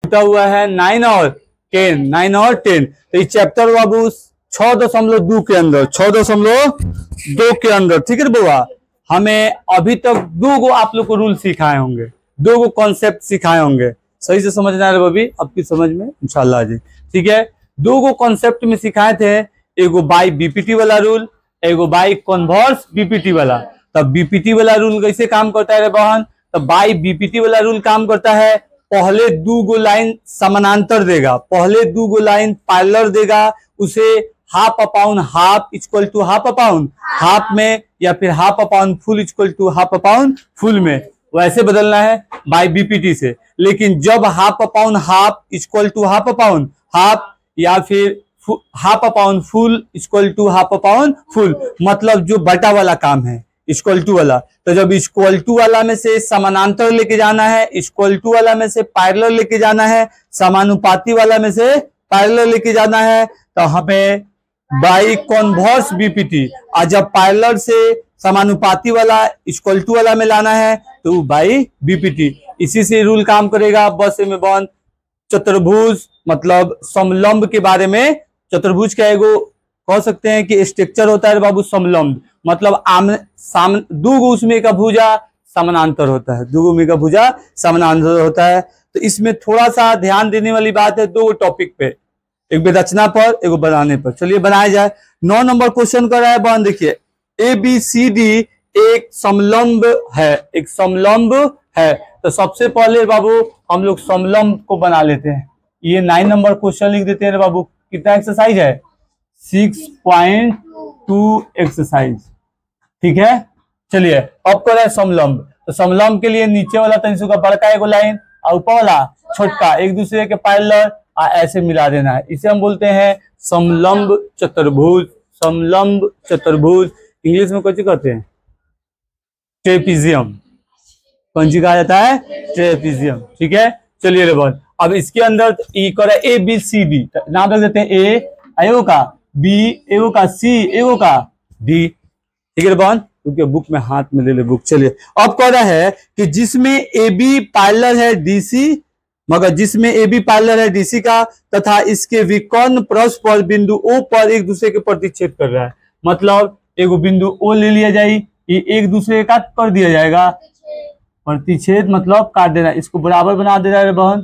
छूटा हुआ है 9 और 10, 9 और 10। तो ये चैप्टर बाबू 6.2 के अंदर, 6.2 के अंदर, ठीक है बुआ। हमें अभी तक 2 आप लोग को रूल सिखाए होंगे, 2 कॉन्सेप्ट सिखाए होंगे। सही से समझना है बबी, आपकी समझ में इंशाल्लाह जी, ठीक है। 2 कॉन्सेप्ट में सिखाए थे, एगो बाई बीपीटी वाला रूल, एगो बाई कन्वर्स बीपीटी वाला। तब बीपीटी वाला रूल कैसे काम करता है रे बहन? तो बाई बीपीटी वाला रूल काम करता है, पहले 2 लाइन समानांतर देगा, पहले 2 लाइन पैरेलल देगा, उसे half upon half equal to half upon half में, या फिर half upon full equal to half upon full में, वैसे बदलना है बाय बीपीटी से। लेकिन जब half upon half equal to half upon half, या फिर half upon full equal to half upon full, मतलब जो बटा वाला काम है इक्वल टू वाला, तो जब इक्वल टू वाला में से समानांतर लेके जाना है, इक्वल टू वाला में से पैरेलल लेके जाना है, समानुपाती वाला में से पैरेलल लेके जाना है, तो हमें बाई कन्वर्स बीपीटी, और जब पैरेलल से समानुपाती वाला इक्वल टू वाला में लाना है तो बाई बीपीटी। इसी से रूल काम करेगा। बस में बन चतुर्भुज मतलब समलंब के बारे में, चतुर्भुज का एगो कह सकते हैं कि स्ट्रक्चर होता है बाबू समलंब, मतलब आमने 2 उसमें का भुजा समानांतर होता है, 2 में का भुजा समानांतर होता है। तो इसमें थोड़ा सा ध्यान देने वाली बात है 2 टॉपिक पे, एक विरचना पर, एक बनाने पर। चलिए बनाया जाए। 9 नंबर क्वेश्चन कर रहा है बहन, देखिए ABCD एक समलंब है, एक समलंब है। तो सबसे पहले बाबू हम लोग समलंब को बना लेते हैं। ये 9 नंबर क्वेश्चन लिख देते हैं बाबू। कितना एक्सरसाइज है? 6.2 एक्सरसाइज, ठीक है। चलिए अब कर रहे हैं समलंब। तो समलंब के लिए नीचे वाला तनिसु का बड़का एगो लाइन और ऊपर वाला छोटका एक दूसरे के पैरेलल ऐसे मिला देना है। इसे हम बोलते हैं समलंब चतुर्भुज, समलंब चतुर्भुज। इंग्लिश में कौन कहते हैं? ट्रेपीजियम। कौन सी कहा जाता है? ट्रेपीजियम, ठीक है। चलिए रे बॉल, अब इसके अंदर ई कर ABCD, नाम रख देते हैं ए एगो का, बी एगो का, सी एगो का, डी, ठीक है बॉल। क्योंकि बुक में हाथ में ले ले बुक। चलिए अब कह रहा है कि जिसमें AB पैरेलल है DC, मगर जिसमें AB पैरेलल है DC का, तथा इसके विकर्ण परस्पर बिंदु O पर एक दूसरे के प्रतिच्छेद कर रहा है। मतलब एगो बिंदु O ले लिया जाए, ये एक दूसरे का कर दिया जाएगा, प्रतिच्छेद मतलब काट देना, इसको बराबर बना दे रहा है बहन,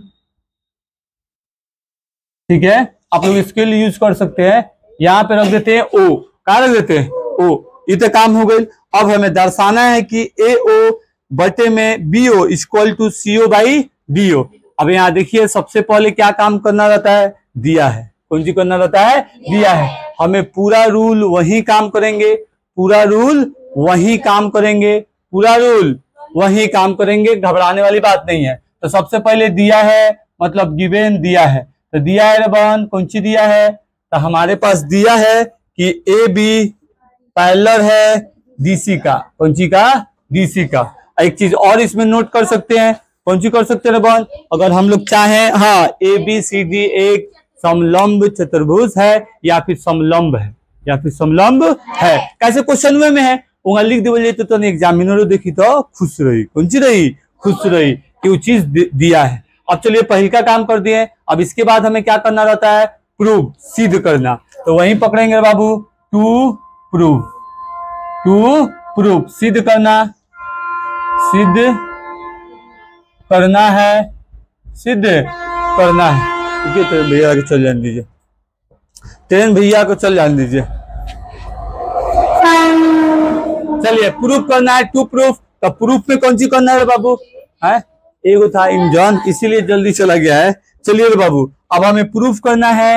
ठीक है। आप लोग इसके लिए यूज कर सकते हैं। यहाँ पे रख देते हैं O, क्या रख देते हैं? O। ये तो काम हो गई। अब हमें दर्शाना है कि AO बटे में BO equal to CO by DO। अब यहाँ देखिए सबसे पहले क्या काम करना रहता है? दिया है। कौन सी करना रहता है? दिया है। हमें पूरा रूल वही काम करेंगे, पूरा रूल वही काम करेंगे, पूरा रूल वही काम करेंगे, घबराने वाली बात नहीं है। तो सबसे पहले दिया है मतलब गिवन दिया है, तो दिया है रे बहन, कौन सी दिया है? तो हमारे पास दिया है कि AB पैरेलल है DC का, कौन सी का? DC का। एक चीज और इसमें नोट कर सकते हैं, कौन सी कर सकते हैं बहन? अगर हम लोग चाहें, हाँ ABCD एक समलंब चतुर्भुज है या फिर समलंब है, या फिर समलंब है। कैसे क्वेश्चन में है वहां लिख दे तो एग्जामिनर देखी तो खुश रही, कौन सी रही? खुश रही कि वो चीज दिया है। अब चलिए पहले का काम कर दिए। अब इसके बाद हमें क्या करना रहता है? प्रूव, सिद्ध करना। तो वहीं पकड़ेंगे बाबू, टू प्रूव, टू प्रूव, सिद्ध करना, सिद्ध करना है, सिद्ध करना है। ठीक है, तो भैया को चल जाने दीजिए, ट्रेन भैया को चल जाने दीजिए। चलिए प्रूफ करना है, टू प्रूफ। तो प्रूफ में कौन सी करना है बाबू? है एगो था इंजन, इसीलिए जल्दी चला गया है। चलिए रे बाबू, अब हमें प्रूफ करना है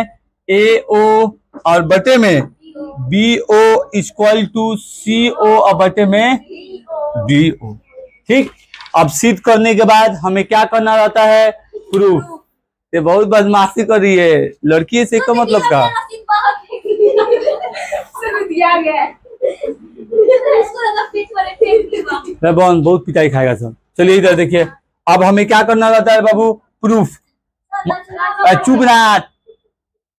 AO और बटे में BO इक्वल टू CO और बटे में DO। ठीक, अब सिद्ध करने के बाद हमें क्या करना रहता है? प्रूफ। ये बहुत बदमाशी कर रही है लड़की, से का मतलब का बहुत पिटाई खाएगा सब। चलिए इधर देखिए, अब हमें क्या करना रहता है बाबू? प्रूफ। चुप रहा,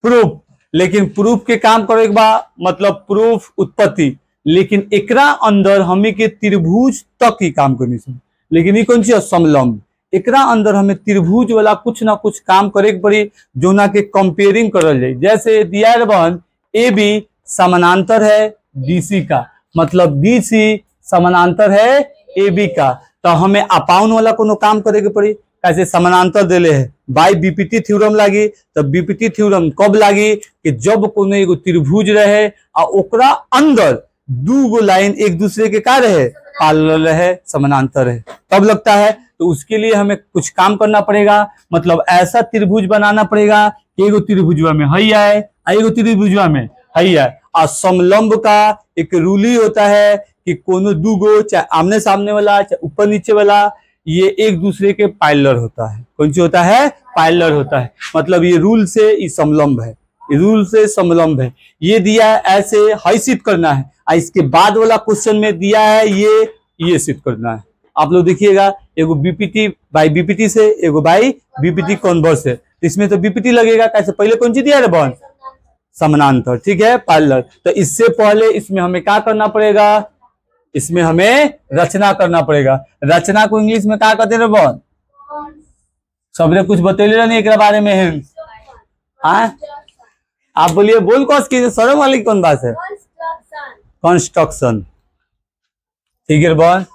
प्रूफ। लेकिन प्रूफ के काम करे के बाद मतलब प्रूफ उत्पत्ति, लेकिन एकरा अंदर हमें के त्रिभुज तक ही काम करनी चाहिए। लेकिन ये कौन सी? समलंब। एकरा अंदर हमें त्रिभुज वाला कुछ ना कुछ काम करे के पड़ी, जो ना के कंपेयरिंग करल जाए। जैसे दिया है बहन ए बी समानांतर है डीसी का, मतलब डीसी समानांतर है ए बी का, तो हमें अपाउन वाला कोनो काम करे के पड़ी। कैसे समानांतर देले है बाई बीपीटी थ्योरम लागी। तो बीपीटी थ्योरम कब लागी कि जब कोनो एगो त्रिभुज रहे और ओकरा अंदर दूगो लाइन एक दूसरे के का रहे, पैरेलल रहे, समानांतर है, तब लगता है। तो उसके लिए हमें कुछ काम करना पड़ेगा, मतलब ऐसा त्रिभुज बनाना पड़ेगा कि एगो त्रिभुजवा में हई आए, एगो त्रिभुजवा में हई आए। और समलंब का एक रूल ही होता है कि कोनो दूगो चाहे आमने सामने वाला चाहे ऊपर नीचे वाला, ये एक दूसरे के पैरेलल होता है। कौन सी होता है? पैरेलल होता है। मतलब ये रूल से ये समलंब है, रूल से समलंब है। ये दिया है ऐसे हई सिद्ध करना है, और इसके बाद वाला क्वेश्चन में दिया है ये सिद्ध करना है। आप लोग देखिएगा, एगो बीपीटी बाई बीपीटी से, एगो बाई बीपीटी कॉन्वर्स है। इसमें तो बीपीटी लगेगा। कैसे? पहले कौन सी दिया है बहन? समानांतर, ठीक है, पैरेलल। तो इससे पहले इसमें हमें क्या करना पड़ेगा? इसमें हमें रचना करना पड़ेगा। रचना को इंग्लिश में क्या कहते हैं बहन? सबने कुछ बतैले नहीं एक बारे में है? हाँ, आप बोलिए, बोल कौन की शर्म वाली कौन बात है? कंस्ट्रक्शन, ठीक है बहन।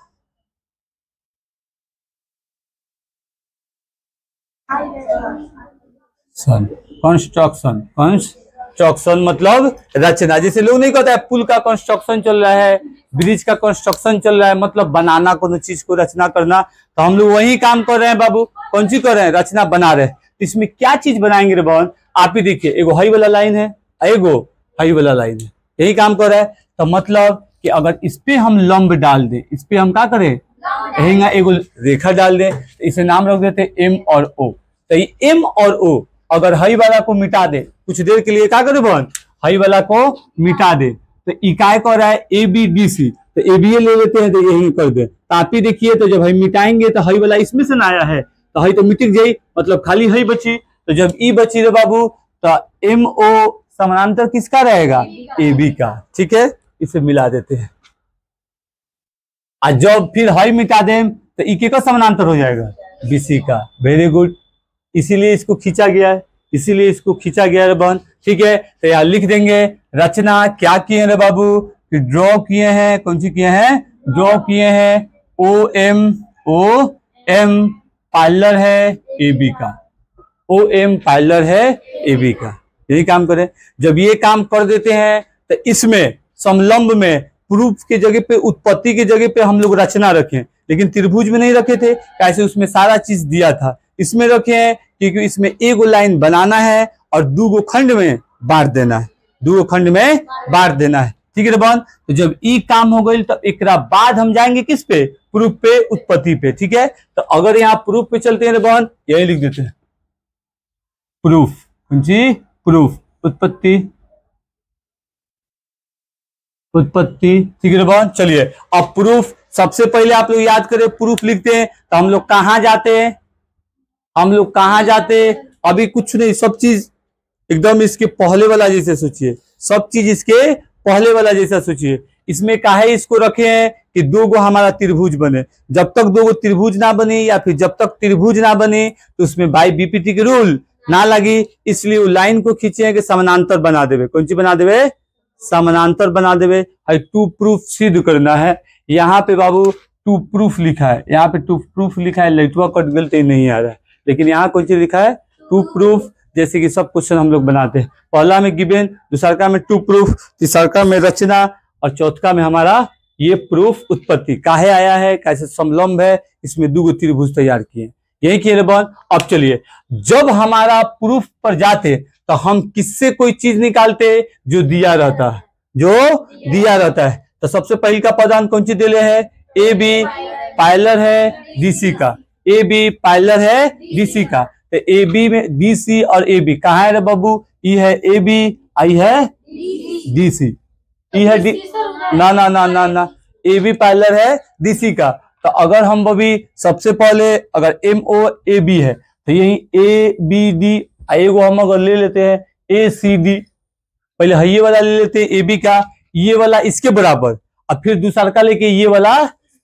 कंस्ट्रक्शन, कंस्ट्रक्शन मतलब रचना। जैसे लोग नहीं कहता है पुल का कंस्ट्रक्शन चल रहा है, ब्रिज का कंस्ट्रक्शन चल रहा है, मतलब बनाना, कोनो चीज को रचना करना। तो हम लोग वही काम कर रहे हैं बाबू। कौन सी कर रहे हैं? रचना बना रहे हैं। तो इसमें क्या चीज बनाएंगे रे बहन? आप ही देखिए, एगो हई वाला लाइन है, एगो हई वाला लाइन है, यही काम कर रहा है। तो मतलब कि अगर इस पे हम लंब डाल दे, इस पे हम क्या करें? यही एगो रेखा डाल दे, तो इसे नाम रख देते एम और ओ। तो ये एम और ओ अगर हई वाला को मिटा दे, कुछ देर के लिए क्या करे बहन? हई वाला को मिटा दे, तो इकाई कर रहा है ए बी डी सी। तो ए बी ले लेते हैं, तो यही कर दे। तो आप ही देखिए, तो जब हई मिटाएंगे तो हई वाला इसमें से ना आया है, तो हई तो मिटिक जाई, मतलब खाली हई बची। तो जब ई बची रे बाबू, तो एम ओ समानांतर किसका रहेगा? ए बी का, ठीक है। इसे मिला देते हैं, और जब फिर हई मिटा दें तो ई के का समानांतर हो जाएगा? बीसी का। वेरी गुड, इसीलिए इसको खींचा गया है, इसीलिए इसको खींचा गया है बहन, ठीक है। तो यहाँ लिख देंगे रचना क्या किए रे बाबू? कि ड्रॉ किए हैं। कौन सी किए हैं? ड्रॉ किए हैं ओ एम पैरेलल है ए बी का, ओ एम पैरेलल है ए बी का। यही काम करें। जब ये काम कर देते हैं तो इसमें समलंब में प्रूफ के जगह पे, उत्पत्ति के जगह पे हम लोग रचना रखें, लेकिन त्रिभुज में नहीं रखे थे। कैसे? उसमें सारा चीज दिया था। इसमें रखे हैं क्योंकि इसमें एगो लाइन बनाना है और दूगो खंड में बांट देना है, दूगो खंड में बांट देना है, ठीक है बहन। तो जब ई काम हो गई तो एक बाद हम जाएंगे किस पे? प्रूफ पे, उत्पत्ति पे, ठीक है। तो अगर यहाँ प्रूफ पे चलते हैं बहन, यही लिख देते हैं प्रूफ, जी प्रूफ, उत्पत्ति, उत्पत्ति, ठीक है बहन। चलिए अब प्रूफ, सबसे पहले आप लोग याद करें, प्रूफ लिखते हैं तो हम लोग कहाँ जाते हैं? हम लोग कहाँ जाते? अभी कुछ नहीं, सब चीज एकदम इसके पहले वाला जैसे सोचिए, सब चीज इसके पहले वाला जैसा सोचिए। इसमें काहे इसको रखे हैं कि दो गो हमारा त्रिभुज बने। जब तक दो गो त्रिभुज ना बने, या फिर जब तक त्रिभुज ना बने, तो उसमें बाई बीपीटी के रूल ना लगी। इसलिए वो लाइन को खींचे कि समानांतर बना देवे। कौन सी बना देवे? समानांतर बना देवे। टू प्रूफ सिद्ध करना है। यहाँ पे बाबू टू प्रूफ लिखा है, यहाँ पे टू प्रूफ लिखा है, लेटवा कट गलती नहीं आ रहा है, लेकिन यहाँ कौन सी लिखा है? To proof. जैसे कि सब क्वेश्चन हम लोग बनाते हैं, पहला में गिवन, दूसरा में टू प्रूफ, तीसरा में रचना, और चौथा में हमारा ये प्रूफ उत्पत्ति। काहे आया है? कैसे समलंब है, इसमें दो त्रिभुज तैयार किए, यही किए बहन। अब चलिए, जब हमारा प्रूफ पर जाते तो हम किससे कोई चीज निकालते? जो दिया रहता है, जो दिया रहता है। तो सबसे पहले का पदार्थ कौन सी दिले है? ए बी पैरेलल है डीसी का, ए बी पैरेलल है डीसी का। तो ए बी में डीसी और ए बी कहाँ है रे बाबू? ई है ए बी, आई है डीसी, ई है डी, ना ना ना ना ना, ए बी पैरेलल है डीसी का। तो अगर हम अभी सबसे पहले अगर एम ओ ए बी है, तो यही ए बी डी, एगो हम अगर ले लेते हैं ए सी डी, पहले ये वाला ले लेते हैं ए बी का, ये वाला इसके बराबर, और फिर दूसरा का लेके ये वाला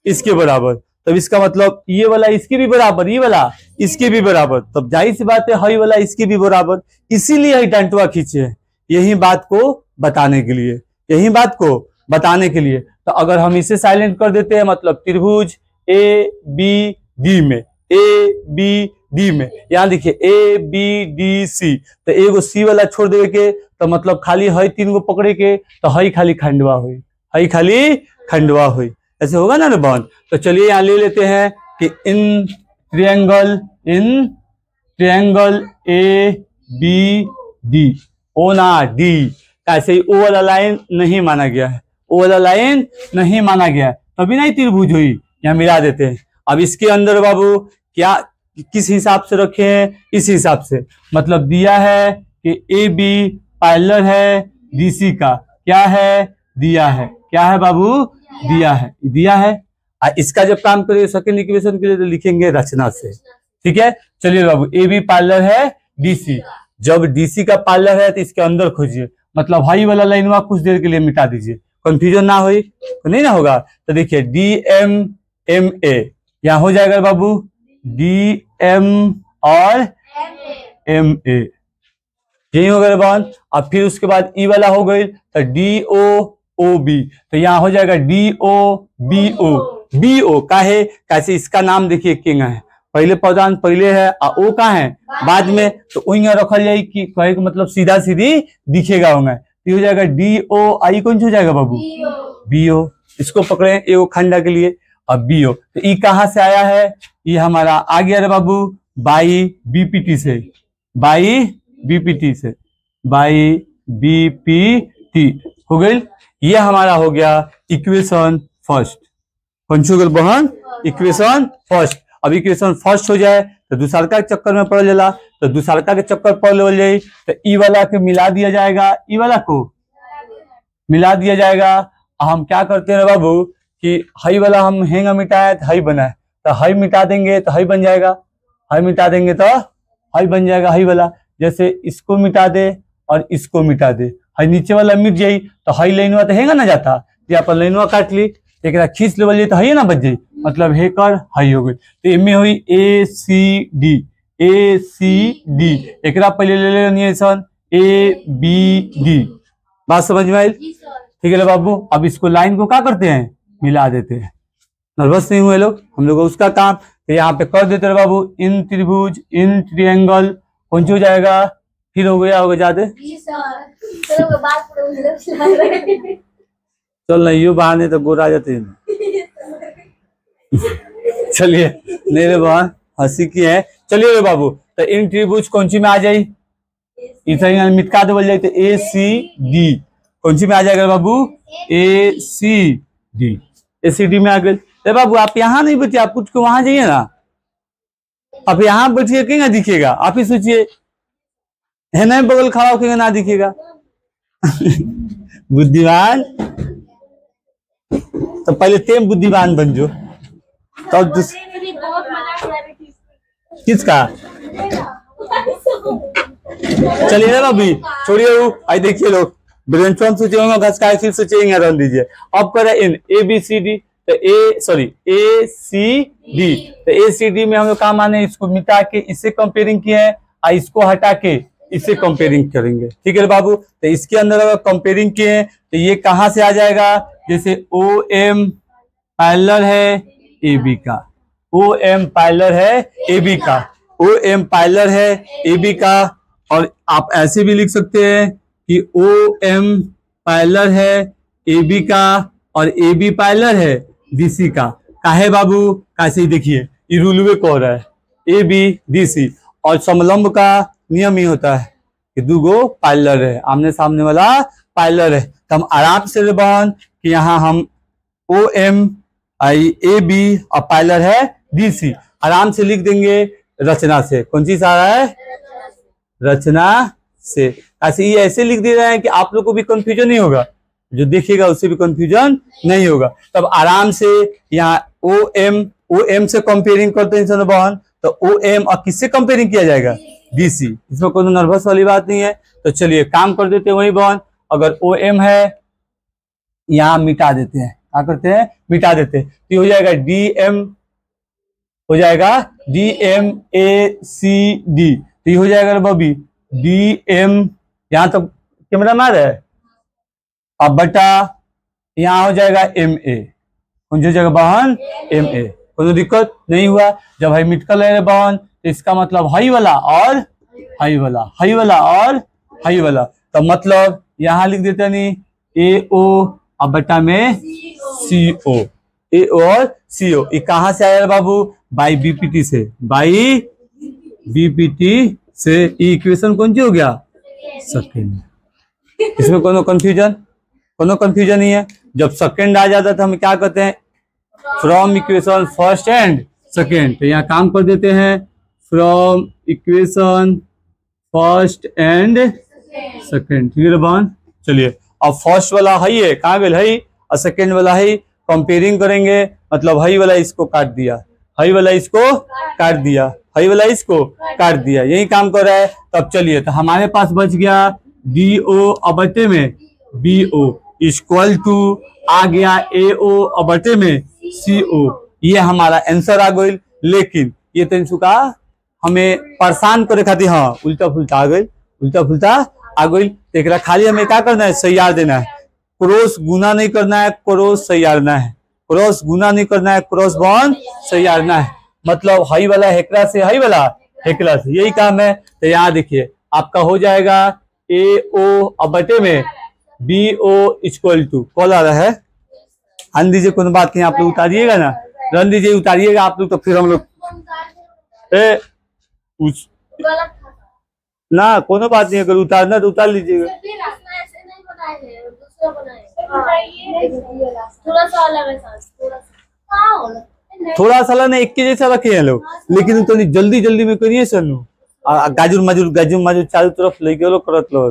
इसके बराबर। तब इसका मतलब ये वाला इसके भी बराबर, ये वाला इसके भी बराबर, तब जाहिर सी बात है हई वाला इसके भी बराबर, इसीलिए हई डंटवा खींचे हैं, यही बात को बताने के लिए, यही बात को बताने के लिए। तो अगर हम इसे साइलेंट कर देते हैं मतलब त्रिभुज ए बी डी में, ए बी डी में, यहाँ देखिए ए बी डी सी, तो एगो सी वाला छोड़ देवे के, तो मतलब खाली हई 3 गो पकड़े के, तो हई खाली खंडवा हुई, हई खाली खंडवा हुई, ऐसे होगा ना बहन। तो चलिए यहाँ ले लेते हैं कि इन ट्रिएंगल ए बी डी, ओ ना डी, ऐसे ही ओ वाला लाइन नहीं माना गया है, ओ वाला लाइन नहीं माना गया है, तभी नहीं त्रिभुज हुई, यहाँ मिला देते हैं। अब इसके अंदर बाबू क्या किस हिसाब से रखे हैं, इस हिसाब से, मतलब दिया है कि ए बी पैरेलल है डीसी का, क्या है दिया है, क्या है बाबू दिया है। इसका जब काम करेंगे सेकंड इक्वेशन के लिए तो लिखेंगे रचना से, ठीक है। चलिए बाबू ए बी पैरेलल है डीसी, जब डीसी का पैरेलल है तो इसके अंदर खोजिए, मतलब हाई वाला लाइन कुछ देर के लिए मिटा दीजिए, कंफ्यूजन ना हो तो नहीं ना होगा। तो देखिए डी एम एम ए, यहाँ हो जाएगा बाबू डी एम और एम ए, यही हो गया बहन। अब फिर उसके बाद ई वाला हो गई तो डी ओ ओ बी, तो यहाँ हो जाएगा D O B O, B O का है कैसे, इसका नाम देखिए किंग है, पहले पौधान पहले है और ओ का है बाद में, तो वही रखल जाए कि कहे का मतलब सीधा सीधी दिखेगा होंगे, तो हो जाएगा डी ओ आई, कौन सा हो जाएगा बाबू बी ओ, इसको पकड़े एगो खंडा के लिए। अब बी ओ, तो ई कहाँ से आया है, ये हमारा आ गया रे बाबू बाई बीपीटी से, बाई बीपीटी से, बाई बीपीटी हो गई। ये हमारा हो गया इक्वेशन फर्स्ट, कौन सी हो गई बहन इक्वेशन फर्स्ट। अब इक्वेशन फर्स्ट हो जाए तो दूसरका के चक्कर में पड़ जाला, तो दूसरका के चक्कर पड़ ले जाए तो ई वाला के मिला दिया जाएगा, ई वाला को मिला दिया जाएगा। हम क्या करते हैं बाबू कि हई वाला हम हेंगा मिटाए तो हई बनाए, तो हई मिटा देंगे तो हई बन जाएगा, हई मिटा देंगे तो हई बन जाएगा हई वाला, जैसे इसको मिटा दे और इसको मिटा दे, हई नीचे वाला मिट जाई तो हई लाइनवा तो हेंगा ना जाता, ये अपन लाइनवा काट ली एक खींच लेवल तो हई ना बच जाई, मतलब हे कर हई हो गई। तो इनमें हुई ए सी डी, ए सी डी, एक पहले ले लेनी सन ए बी डी, बात समझ में आई, ठीक है बाबू। अब इसको लाइन को क्या करते हैं मिला देते हैं, नर्वस नहीं हुए लोग, हम लोग उसका काम तो यहाँ पे कर देते हैं बाबू, इन त्रिभुज इन ट्रिएंगल कौन सी हो जाएगा, फिर हो गया होगा ज्यादा चल नहीं यू बहाने तो गोरा जाते हैं चलिए नहीं रे बहन हंसी की है। चलिए रे बाबू तो इन त्रिभुज कौन सी में आ जाए, इतना मिटका दे बोल जाए तो ए सी डी, कौन सी में आ जाएगा बाबू ए सी डी, ए सी डी में आ गए। तो बाबू आप यहाँ नहीं बैठिए, आप कुछ को वहां जाइए ना, आप यहाँ बैठिए कहीं ना दिखेगा, आप ही सोचिए है ना बगल खड़ा होकर ना दिखेगा बुद्धिमान तो पहले तेम बुद्धिमान बन जो, तब तो किसका चलिए ना बाबू छोड़िए, आई देखिए लोग ब्रेनस्टॉर्म सोचेंगे घसका फिर सोचेंगे रन दीजिए। अब करें इन ए बी सी डी, तो ए सी डी, तो ए सी डी में हम लोग काम माने इसको मिटा के इससे कंपेयरिंग किए हैं और इसको हटा के इससे कंपेयरिंग करेंगे, ठीक है बाबू। तो इसके अंदर अगर कंपेयरिंग किए तो ये कहाँ से आ जाएगा, जैसे ओ एम पैरेलल है ए बी का, ओ एम पैरेलल है ए बी का, ओ एम पैरेलल है ए बी का, और आप ऐसे भी लिख सकते हैं कि ओ एम पैरेलल है ए बी का और ए बी पैरेलल है डी सी का। काहे बाबू कैसे देखिए ये रूलवे को रहा है ए बी डी सी, और समलंब का नियम ही होता है कि दो गो पैरेलल है, आमने सामने वाला पैरेलल है, तो हम आराम से बहन कि यहाँ हम ओ एम ए बी और पैरेलल है डी सी आराम से लिख देंगे रचना से, कौन सी आ रहा है रचना से। ऐसे ये ऐसे लिख दे रहे हैं कि आप लोग को भी कंफ्यूजन नहीं होगा, जो देखिएगा उससे भी कंफ्यूजन नहीं होगा। तब आराम से यहाँ ओ एम से कंपेयरिंग करते हैं बहन, तो ओ एम और किससे कंपेयरिंग किया जाएगा डीसी, इसमें कोई नर्वस वाली बात नहीं है। तो चलिए काम कर देते हैं वही बहन, अगर ओ एम है यहाँ मिटा देते हैं, क्या करते हैं मिटा देते हैं, तो हो जाएगा डी एम हो जाएगा DMACD, तो ये हो जाएगा बबी DM, यहाँ तो कैमरा मार है, अब बटा यहाँ हो जाएगा MA, कौन सी जगह बहन MA, कोई दिक्कत नहीं हुआ। जब हाई मिटकल है बहन तो इसका मतलब हाई वाला और हाई वाला, हाई वाला और हाई वाला, तो मतलब यहाँ लिख देते नहीं AO अब बटा में CO, AO और CO, ये कहाँ से आया बाबू, बाई BPT से, बाई BPT से, इक्वेशन कौन सी हो गया सेकेंड। इसमें कोनो कंफ्यूजन नहीं है। जब सेकेंड आ जाता है तो हम क्या कहते हैं, from equation first and second, तो यहाँ काम कर देते हैं from equation first and second, ठीक है बहन। चलिए अब फर्स्ट वाला हाई है, कहाँ गए हाई, और सेकेंड वाला हाई, कंपेयरिंग करेंगे, मतलब हाई वाला इसको काट दिया, हाई वाला इसको काट दिया, हाई वाला इसको काट दिया, यही काम कर रहा है। तब चलिए, तो हमारे पास बच गया DO अबटे में BO इक्वल टू आ गया AO अबटे में CO, ये हमारा आंसर आ गई। लेकिन ये तो इनका हमें परेशान करे खातिर हाँ उल्टा फुल्टा आ गई, उल्टा फुल्टा आ गई, तो खाली हमें क्या करना है, सैयार देना है, क्रॉस गुना नहीं करना है, क्रॉस सैयारना है, क्रॉस गुना नहीं करना है, क्रॉस बॉन्ड सैयारना है, मतलब हाई वाला हेकरा से हाई वाला हेकरा से, यही काम है। तो यहाँ देखिए आपका हो जाएगा AO अबटे में BO इक्वल टू कॉल आ रहा है, आन दीजिए, कोई बात नहीं, आप लोग उतारिएगा ना, रन दीजिए, उतारिएगा आप लोग, तो फिर हम लोग ना कोनो बात नहीं, अगर उतारना तो उतार लीजिएगा। थोड़ा सा ना एक के जैसा रखे हैं लोग, लेकिन तो जल्दी जल्दी में करिए सर, गाजुर माजुर चारों तरफ लेके लोग करत लो,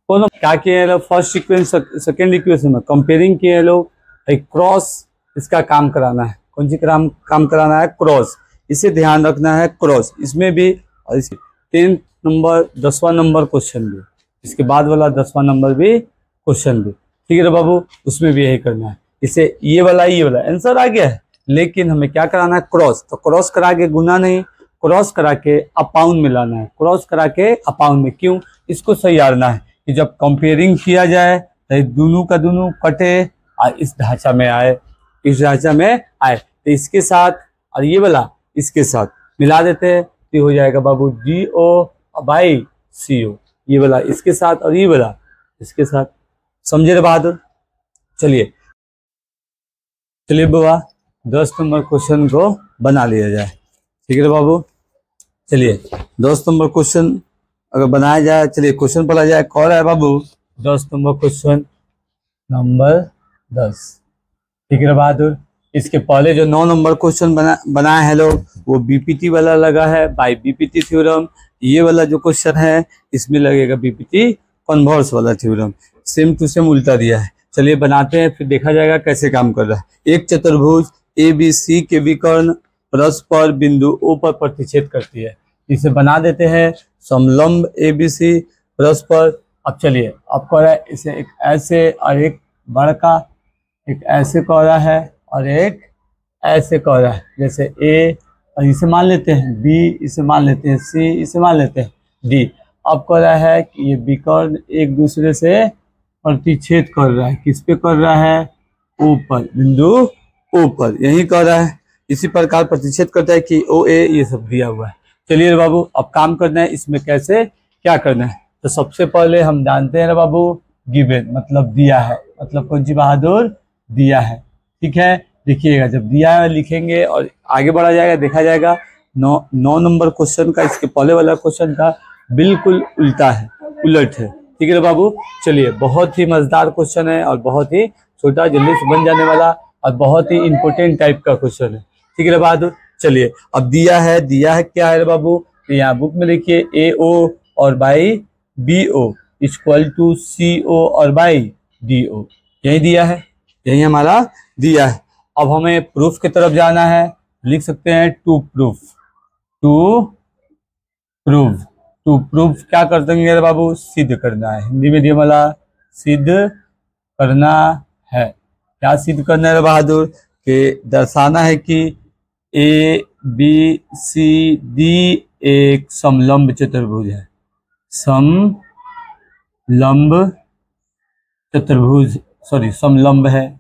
कोनो क्या किए लोग, फर्स्ट इक्वेशन सेकेंड इक्वेशन में कंपेयरिंग किए लोग, एक क्रॉस इसका काम कराना है, कौन सी काम कराना है, क्रॉस, इसे ध्यान रखना है, क्रॉस इसमें भी, और इस 10 नंबर 10वां नंबर क्वेश्चन भी, इसके बाद वाला 10वां नंबर भी क्वेश्चन भी, ठीक है बाबू, उसमें भी यही करना है। इसे ये वाला आंसर आ गया है, लेकिन हमें क्या कराना है, क्रॉस, तो क्रॉस करा के गुना नहीं, क्रॉस करा के अपाउंड में लाना है, क्रॉस करा के अपाउंड में, क्यों, इसको सैयारना है कि जब कंपेयरिंग किया जाए तो दोनों का दोनों कटे और इस ढांचा में आए, इस ढांचा में आए, तो इसके साथ और ये वाला इसके साथ मिला देते हैं, तो हो जाएगा बाबू DO बाई CO, ये वाला इसके साथ और ये वाला इसके साथ, समझे रे बहादुर। चलिए बाबा 10 नंबर क्वेश्चन को बना लिया जाए, ठीक है बाबू। चलिए 10 नंबर क्वेश्चन अगर बनाया जाए, चलिए क्वेश्चन पढ़ा जाए, कौन है बाबू 10 नंबर क्वेश्चन नंबर 10, ठीक है बहादुर। इसके पहले जो 9 नंबर क्वेश्चन बनाए हैं लोग, वो BPT वाला लगा है, बाय BPT थ्योरम, ये वाला जो क्वेश्चन है इसमें लगेगा BPT कन्वर्स वाला थ्योरम, सेम टू सेम उल्टा दिया है। चलिए बनाते हैं, फिर देखा जाएगा कैसे काम कर रहा है। एक चतुर्भुज ABC के विकर्ण परस्पर बिंदु O पर प्रतिच्छेद करती है, इसे बना देते हैं, समलंब ABC परस्पर। अब चलिए अब कह रहा है इसे एक ऐसे और एक बड़का, एक ऐसे कह रहा है और एक ऐसे कह रहा है, जैसे A और इसे मान लेते हैं B, इसे मान लेते हैं C, इसे मान लेते हैं D। अब कह रहा है कि ये विकर्ण एक दूसरे से प्रतिच्छेद कर रहा है, किस पे कर रहा है, ऊपर, बिंदु ऊपर, यही कर रहा है। इसी प्रकार प्रतिच्छेद करता है कि OA, ये सब दिया हुआ है। चलिए बाबू अब काम करना है, इसमें कैसे क्या करना है, तो सबसे पहले हम जानते हैं बाबू गिवन मतलब दिया है, मतलब कौन सी बहादुर, दिया है, ठीक है। देखिएगा जब दिया है लिखेंगे और आगे बढ़ा जाएगा, देखा जाएगा 9 नंबर क्वेश्चन का, इसके पहले वाला क्वेश्चन का बिल्कुल उल्टा है, उलट है, ठीक है बाबू। चलिए बहुत ही मजेदार क्वेश्चन है और बहुत ही छोटा, जल्दी से बन जाने वाला और बहुत ही इंपॉर्टेंट टाइप का क्वेश्चन है, ठीक है बहादुर। चलिए अब दिया है क्या है बाबू, तो यहाँ बुक में लिखिए AO और by BO equal to CO और बाई DO, यही दिया है, यही हमारा दिया है। अब हमें प्रूफ की तरफ जाना है, लिख सकते हैं टू प्रूफ क्या कर देंगे बाबू, सिद्ध करना है, हिंदी में दिया वाला सिद्ध करना है। क्या सिद्ध करना है बहादुर, कि दर्शाना है कि ए बी सी डी एक समलंब चतुर्भुज है, समलंब चतुर्भुज, सॉरी समलंब है,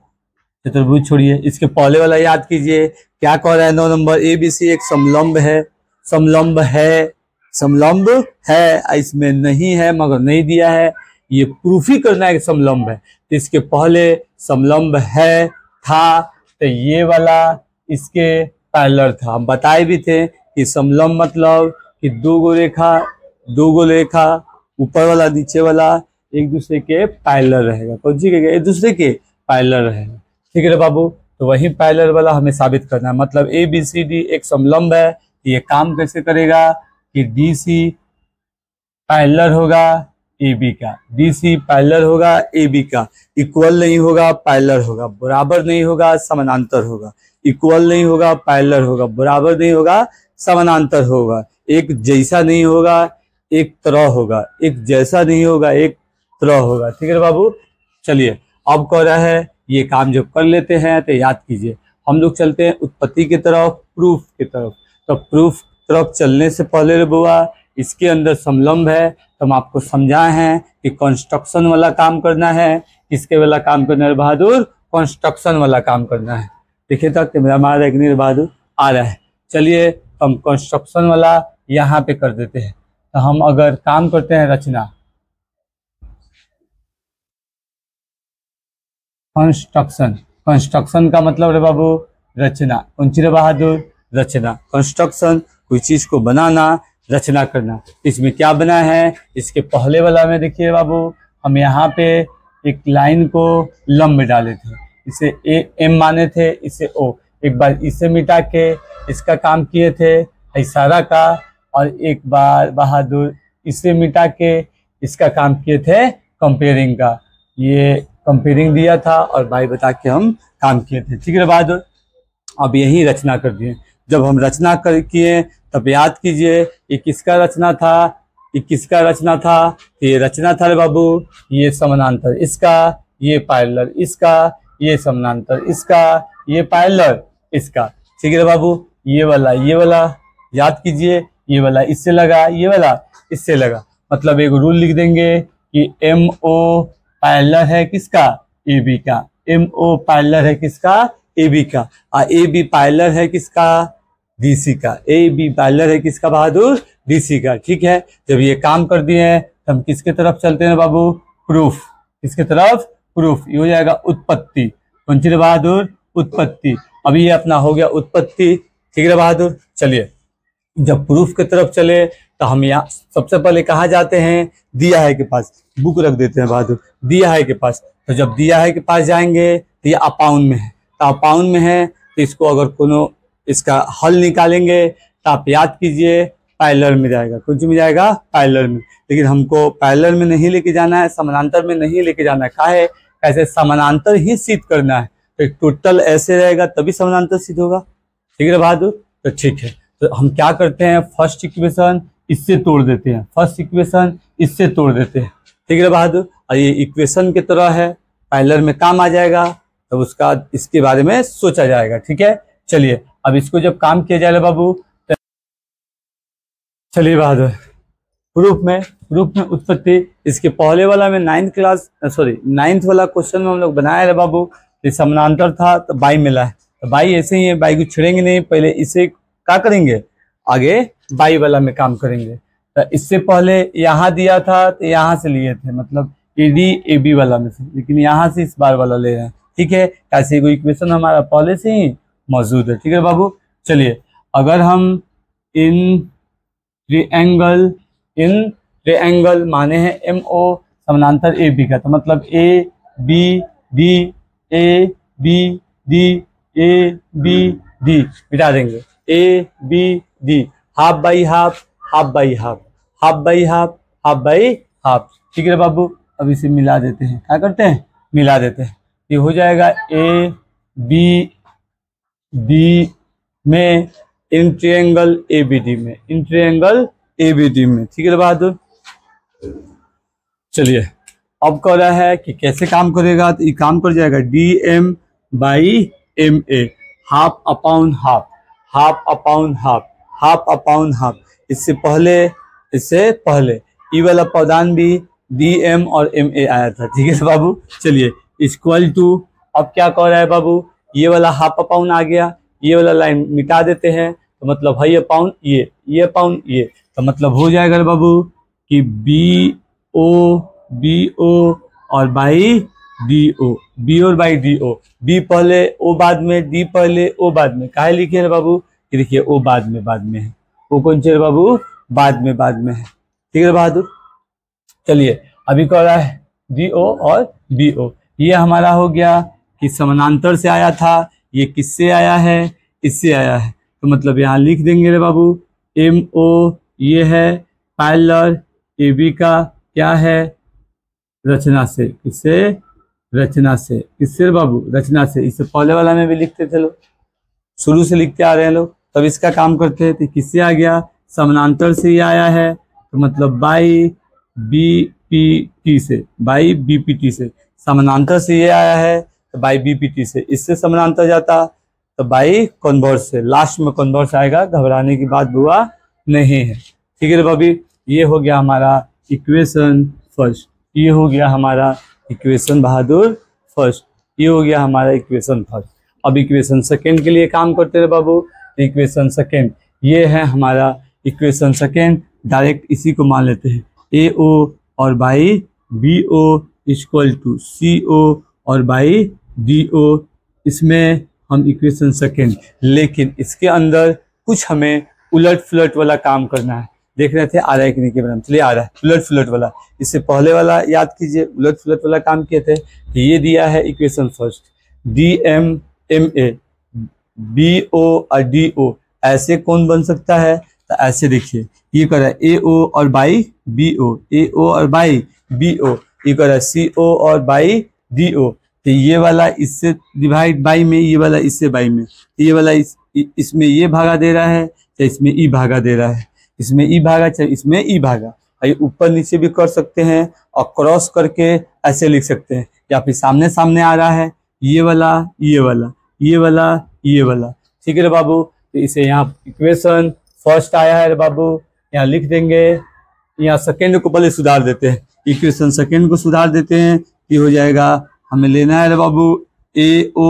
चतुर्भुज छोड़िए। इसके पहले वाला याद कीजिए, क्या कह रहा है 9 नंबर, ए बी सी एक समलंब है, समलंब है, समलंब है, इसमें नहीं है मगर नहीं दिया है, ये प्रूफ ही करना है कि समलंब है। तो इसके पहले समलंब है था, तो ये वाला इसके पैरेलल था। हम बताए भी थे कि समलंब मतलब कि दो गो रेखा ऊपर वाला नीचे वाला एक दूसरे के पैरेलल रहेगा, कौन सी के एक दूसरे के पैरेलल रहेगा, ठीक है बाबू। तो वही पैरेलल वाला हमें साबित करना है, मतलब ए बी सी डी एक समलंब है। ये काम कैसे करेगा कि डी सी पैरेलल होगा ए बी का, डी सी पैरेलल होगा ए बी का, इक्वल नहीं होगा पैरेलल होगा, बराबर नहीं होगा समानांतर होगा, इक्वल नहीं होगा पैरेलल होगा, बराबर नहीं होगा समानांतर होगा, एक जैसा नहीं होगा एक तरह होगा, एक जैसा नहीं होगा एक तरह होगा, ठीक है बाबू। चलिए अब कह रहा है ये काम जब कर लेते हैं तो याद कीजिए, हम लोग चलते हैं उत्पत्ति की तरफ, प्रूफ की तरफ। तो प्रूफ तरफ चलने से पहले रे बुआ, इसके अंदर समलंब है, तो हम आपको समझाए हैं कि कंस्ट्रक्शन वाला काम करना है। किसके वाला काम करना है बहादुर? कंस्ट्रक्शन वाला काम करना है। देखिए तक मेरा हमारा एक बहादुर आ रहा है। चलिए हम कंस्ट्रक्शन वाला यहाँ पे कर देते हैं। तो हम अगर काम करते हैं रचना, कंस्ट्रक्शन का मतलब रे बाबू रचना, कौन सी रे बहादुर? रचना। कंस्ट्रक्शन कोई चीज को बनाना, रचना करना। इसमें क्या बना है, इसके पहले वाला में देखिए बाबू, हम यहाँ पे एक लाइन को लंब डाले थे, इसे एम माने थे, इसे ओ, एक बार इसे मिटा के इसका काम किए थे इशारा का, और एक बार बहादुर इसे मिटा के इसका काम किए थे कंपेयरिंग का। ये कंपेयरिंग दिया था और बाई बता के हम काम किए थे, ठीक है बहादुर। अब यही रचना कर दिए। जब हम रचना कर किए तब याद कीजिए ये किसका रचना था, ये किसका रचना था? तो ये रचना था रे बाबू, ये समानांतर इसका, ये पैरेलल इसका, ये समानांतर इसका, ये पैरेलल इसका, ठीक है बाबू। ये वाला याद कीजिए, ये वाला इससे लगा, ये वाला इससे लगा, मतलब एक रूल लिख देंगे कि एम ओ पैरेलल है किसका? ए बी का। एम ओ पैरेलल है किसका? ए बी का। और ए बी पैरेलल है किसका? डी सी का। ए बी पैरेलल है किसका बहादुर? डी सी का, ठीक है। जब ये काम कर दिए हैं तो हम किसके तरफ चलते हैं बाबू? प्रूफ। किसके तरफ? प्रूफ। ये हो जाएगा उत्पत्ति। कौन सी बहादुर? उत्पत्ति। अभी ये अपना हो गया उत्पत्ति, ठीक है बहादुर। चलिए जब प्रूफ की तरफ चले तो हम यहाँ सबसे पहले कहाँ जाते हैं? दिया है के पास। बुक रख देते हैं बहादुर, दिया है के पास। तो जब दिया है के पास जाएंगे तो ये अपाउंड में है, तो अपाउंड में है तो इसको अगर कोनो इसका हल निकालेंगे तो आप याद कीजिए पैरेलल में जाएगा। कुछ में जाएगा? पैरेलल में। लेकिन हमको पैरेलल में नहीं लेके जाना है, समानांतर में नहीं लेके जाना है। काहे? ऐसे समानांतर ही सिद्ध करना है, तो टोटल ऐसे रहेगा तभी समानांतर सिद्ध होगा, ठीक है बहादुर। तो ठीक है, तो हम क्या करते हैं, फर्स्ट इक्वेशन इससे तोड़ देते हैं, फर्स्ट इक्वेशन इससे तोड़ देते हैं, ठीक है बहादुर। और ये इक्वेशन की तरह है, पैरेलल में काम आ जाएगा, तब उसका इसके बारे में सोचा जाएगा, ठीक है। चलिए अब इसको जब काम किया जाएगा बाबू, चलिए बहादुर प्रूफ में उत्पत्ति। इसके पहले वाला में 9th वाला क्वेश्चन में हम लोग बनाया है बाबू, ये समानांतर था तो बाई मिला है, तो बाई ऐसे ही है, बाई को छेड़ेंगे नहीं, पहले इसे क्या करेंगे, आगे बाई वाला में काम करेंगे। तो इससे पहले यहाँ दिया था तो यहाँ से लिए थे, मतलब एडी ए बी वाला में से, लेकिन यहाँ से इस बार वाला ले रहे हैं, ठीक है। ऐसे कोई इक्वेशन हमारा पहले से ही मौजूद है, ठीक है बाबू। चलिए अगर हम इन ट्रायंगल माने हैं एम ओ समानांतर ए बी का, तो मतलब A B D A B D A B D मिटा देंगे, A B D half by half, half by half, half by half, half by half, ठीक है बाबू। अब इसे मिला देते हैं, क्या करते हैं, मिला देते हैं। ये हो जाएगा ए बी डी में in triangle A B D में, in triangle A B D में, ठीक है बहादुर। चलिए अब कह रहा है कि कैसे काम करेगा, तो ये काम कर जाएगा D M by M A, half upon half, half upon half, half upon half. इससे पहले ई वाला पौधान भी डी एम और एम ए आया था, ठीक है बाबू। चलिए इक्वल टू, अब क्या कह रहा है बाबू, ये वाला हाफ अपॉन आ गया, ये वाला लाइन मिटा देते हैं, तो मतलब है अपॉन ये अपॉन ये, तो मतलब हो जाएगा बाबू कि बी ओ और बाई डी ओ, बी और बाई डी ओ, बी पहले ओ बाद में, डी पहले ओ बाद में। काहे लिखे है बाबू, कि देखिए ओ बाद में है, वो कौन से बाबू, बाद में है, ठीक है बहादुर। चलिए अभी कह रहा है डी ओ और बी ओ, ये हमारा हो गया कि समानांतर से आया था, ये किससे आया है, इससे आया है, तो मतलब यहाँ लिख देंगे रे बाबू एम ओ, ये है पैरेलल, ए बी का क्या है, रचना से, किससे, रचना से, किससे बाबू, रचना से। इससे पहले वाला में भी लिखते थे लोग, शुरू से लिखते आ रहे हैं लोग, तब इसका काम करते हैं। तो किससे आ गया, समानांतर से ये आया है, तो मतलब बाई बी पी टी से, बाई बी पी टी से। समानांतर से ये आया है तो बाई बी पी टी से, इससे समानांतर जाता तो बाई कन्वर्स से, लास्ट में कन्वर्स आएगा, घबराने की बात बुआ नहीं है, ठीक है भाभी। ये हो गया हमारा इक्वेशन फर्स्ट, ये हो गया हमारा इक्वेशन बहादुर फर्स्ट, ये हो गया हमारा इक्वेशन फर्स्ट। अब इक्वेशन सेकेंड के लिए काम करते रहे बाबू। इक्वेशन सेकेंड ये है हमारा इक्वेशन सेकेंड, डायरेक्ट इसी को मान लेते हैं, ए ओ और by B O equal to C O और बाई डी ओ। इसमें हम इक्वेशन सेकेंड, लेकिन इसके अंदर कुछ हमें उलट फुलट वाला काम करना है। देख रहे थे आ रहा है कि नहीं के बारे में, चलिए आ रहा है उलट फुलट वाला। इससे पहले वाला याद कीजिए, उलट फुलट वाला काम किए थे। ये दिया है equation first, D M M A, B O और डी ओ, ऐसे कौन बन सकता है, तो ऐसे देखिए ये कर रहा है ए ओ और by B O, A O और बाई बी ओ, ये कर रहा है सी ओ और बाई डी ओ। तो ये वाला इससे डिवाइड बाई में, ये वाला इससे बाई में, ये वाला इसमें ये भागा दे रहा है, चाहे इसमें ई भागा दे रहा है, इसमें ई भागा चाहे इसमें ई भागा। ये ऊपर नीचे भी कर सकते हैं और क्रॉस करके ऐसे लिख सकते हैं, या फिर सामने सामने आ रहा है ये वाला ये वाला ये वाला ये वाला, ठीक है बाबू। तो इसे यहाँ इक्वेशन फर्स्ट आया है बाबू, यहाँ लिख देंगे। यहाँ सेकेंड को पहले सुधार देते हैं, इक्वेशन सेकेंड को सुधार देते हैं, ये हो जाएगा, हमें लेना है बाबू ए ओ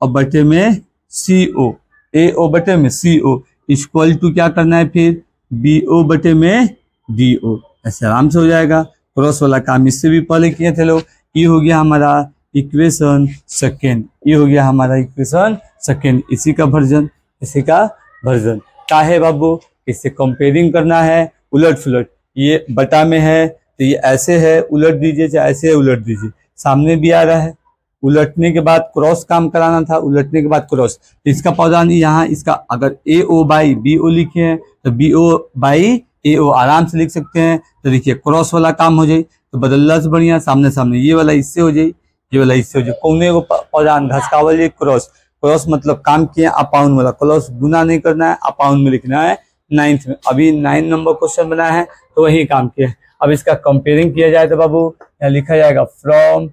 और बटे में सी ओ, ए ओ बटे में सी ओ इक्वल टू क्या करना है फिर बी ओ बटे में डी ओ, ऐसे आराम से हो जाएगा। क्रॉस वाला काम इससे भी पहले किए थे लोग। ये हो गया हमारा इक्वेशन सेकेंड, ये हो गया हमारा इक्वेशन सेकेंड, इसी का वर्जन, इसी का वर्जन क्या है बाबू, इससे कंपेयरिंग करना है उलट फुलट। ये बटा में है तो ये ऐसे है, उलट दीजिए, चाहे ऐसे उलट दीजिए, सामने भी आ रहा है। उलटने के बाद क्रॉस काम कराना था, उलटने के बाद क्रॉस। तो इसका पौधा नहीं, यहाँ इसका अगर ए ओ बाई बी ओ लिखे हैं तो बी ओ बाई ए ओ आराम से लिख सकते हैं। तो देखिए क्रॉस वाला काम हो जाए तो बदलना से बढ़िया सामने सामने, ये वाला इससे हो जाए, ये वाला इससे हो जाए, कोने को पौधा घसकावल जाए क्रॉस। क्रॉस मतलब काम किए अपाउंड वाला, क्रॉस गुना नहीं करना है, अपाउंड में लिखना है। 9th में अभी 9 नंबर क्वेश्चन बना है तो वही काम किया है। अब इसका कंपेयरिंग किया जाए तो बाबू यहाँ लिखा जाएगा from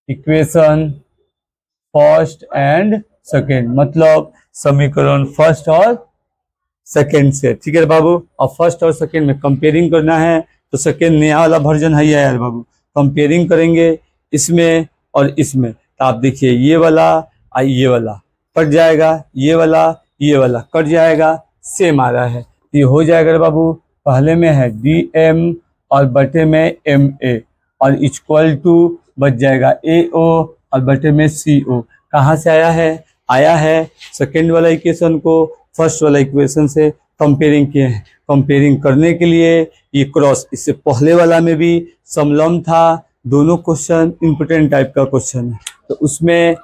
equation first and second, मतलब समीकरण फर्स्ट और सेकेंड से, ठीक है बाबू। और फर्स्ट और सेकेंड में कंपेयरिंग करना है तो सेकेंड नया वाला वर्जन है यार बाबू। कंपेयरिंग करेंगे इसमें और इसमें, तो आप देखिए ये वाला और ये वाला कट जाएगा, ये वाला कट जाएगा, सेम आ रहा है। ये हो जाएगा बाबू, पहले में है डी एम और बटे में एम ए और इक्वल टू बच जाएगा ए ओ और बटे में सी ओ। कहाँ से आया है सेकेंड वाला इक्वेशन को फर्स्ट वाला इक्वेशन से कंपेयरिंग किए हैं। कंपेयरिंग करने के लिए ये क्रॉस, इससे पहले वाला में भी समलंब था, दोनों क्वेश्चन इंपोर्टेंट टाइप का क्वेश्चन है, तो उसमें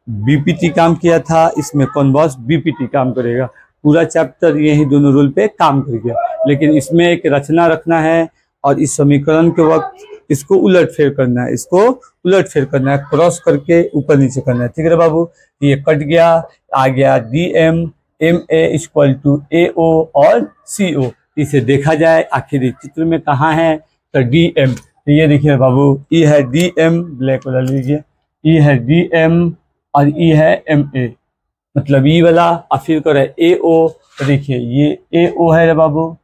बीपीटी काम किया था, इसमें कन्वर्स बीपीटी काम करेगा। पूरा चैप्टर यही दोनों रूल पे काम करेगा, लेकिन इसमें एक रचना रखना है और इस समीकरण के वक्त इसको उलट फेर करना है, क्रॉस करके ऊपर नीचे करना है, ठीक है बाबू। ये कट गया, आ गया D M M A equal to A O और सी ओ। इसे देखा जाए आखिरी चित्र में कहाँ है, तो डी एम, तो ये देखिए बाबू, ये है डी एम, ब्लैक वाला लीजिए, ये है डी एम और ई है MA, मतलब ई वाला, और फिर कर AO, तो देखिए ये AO है रे बाबू,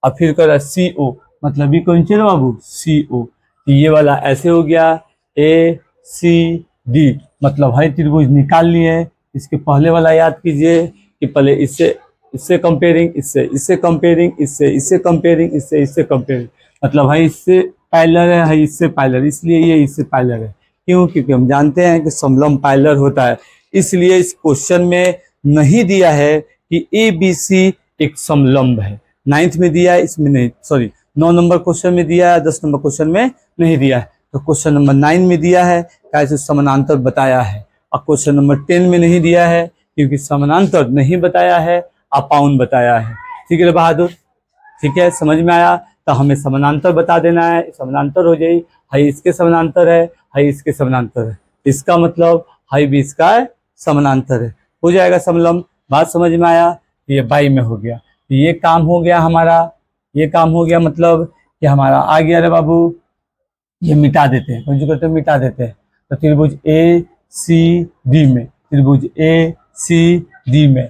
और फिर कर CO, मतलब ये कौन सी रे बाबू, CO। तो ये वाला ऐसे हो गया ACD, मतलब है त्रिभुज निकाल लिए। इसके पहले वाला याद कीजिए कि पहले इससे कंपेयरिंग, इससे कंपेयरिंग, इससे कंपेयरिंग, इससे कंपेयरिंग, मतलब है इससे पैरेलल है इससे पैरेलल, इसलिए ये इससे पैरेलल है। क्यों? क्योंकि हम जानते हैं कि समलंब पैरेलल होता है। इसलिए इस क्वेश्चन में नहीं दिया है कि ABC एक समलंब है। 9th में दिया है, इसमें नहीं, सॉरी 9 नंबर क्वेश्चन में दिया है, 10 नंबर क्वेश्चन में नहीं दिया है। तो क्वेश्चन नंबर 9 में दिया है, कैसे समानांतर बताया है, और क्वेश्चन नंबर 10 में नहीं दिया है क्योंकि समानांतर नहीं बताया है, अपाउन बताया है। ठीक है बहादुर, ठीक है, समझ में आया? तो हमें समानांतर बता देना है, समानांतर हो जाए, हाई इसके समानांतर है, हाई इसके समानांतर है, इसका मतलब हाई भी इसका समानांतर है, हो जाएगा समलंब। बात समझ में आया? ये 22 में हो गया। तो ये काम हो गया हमारा, ये काम हो गया, मतलब कि हमारा आ गया रे बाबू। ये मिटा देते हैं, कौन सी करते हैं, मिटा देते हैं। तो त्रिभुज ACD में, त्रिभुज ACD में,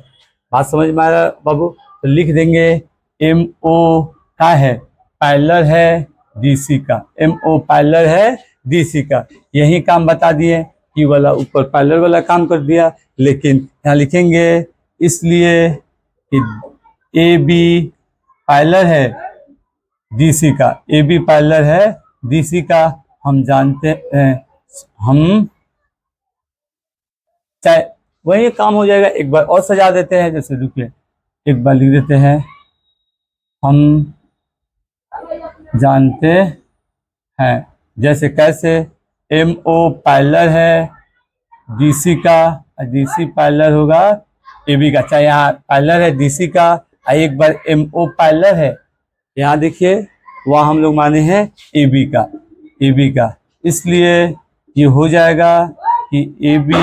बात समझ में आ रहा बाबू? तो लिख देंगे MO का है, पैरेलल है DC का, MO पैरेलल है DC का। यही काम बता दिए कि वाला ऊपर पैरेलल वाला काम कर दिया, लेकिन यहाँ लिखेंगे इसलिए कि AB पैरेलल है DC का, AB पैरेलल है DC का। हम जानते हैं, हम चाहे वही काम हो जाएगा। एक बार और सजा देते हैं, जैसे रुकिए एक बार लिख देते हैं, हम जानते हैं, जैसे कैसे, MO पैरेलल है DC का, DC पैरेलल होगा AB का, चाहे यहाँ पैरेलल है DC का, एक बार MO पैरेलल है, यहाँ देखिए वहाँ हम लोग माने हैं AB का, इसलिए ये हो जाएगा कि AB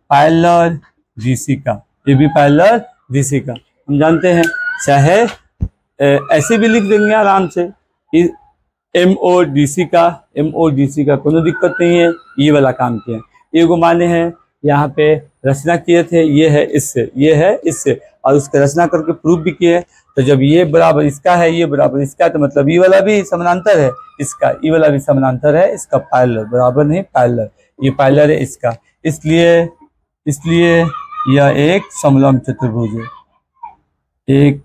पैरेलल DC का, AB पैरेलल DC का। हम जानते हैं, चाहे ऐसे भी लिख देंगे आराम से, MO DC का कोई दिक्कत नहीं है। ये वाला काम किया, एगो माने हैं, यहाँ पे रचना किए थे, ये है इससे, ये है इससे, और उसका रचना करके प्रूफ भी किए। तो जब ये बराबर इसका है, ये बराबर इसका है, तो मतलब ये वाला भी समानांतर है इसका, ये वाला भी समानांतर है इसका, पैरेलल, बराबर नहीं पैरेलल, ये पैरेलल है इसका, इसलिए यह एक समलंब चतुर्भुज है, एक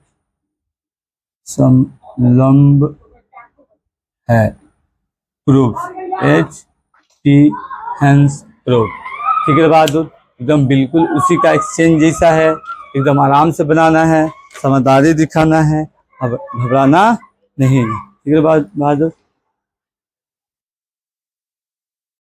समलंब है। Proof, HT hence proof. ठीक है बहादुर, एकदम बिल्कुल उसी का एक्सचेंज जैसा है, एकदम आराम से बनाना है, समझदारी दिखाना है, घबराना नहीं है। ठीक है बहादुर।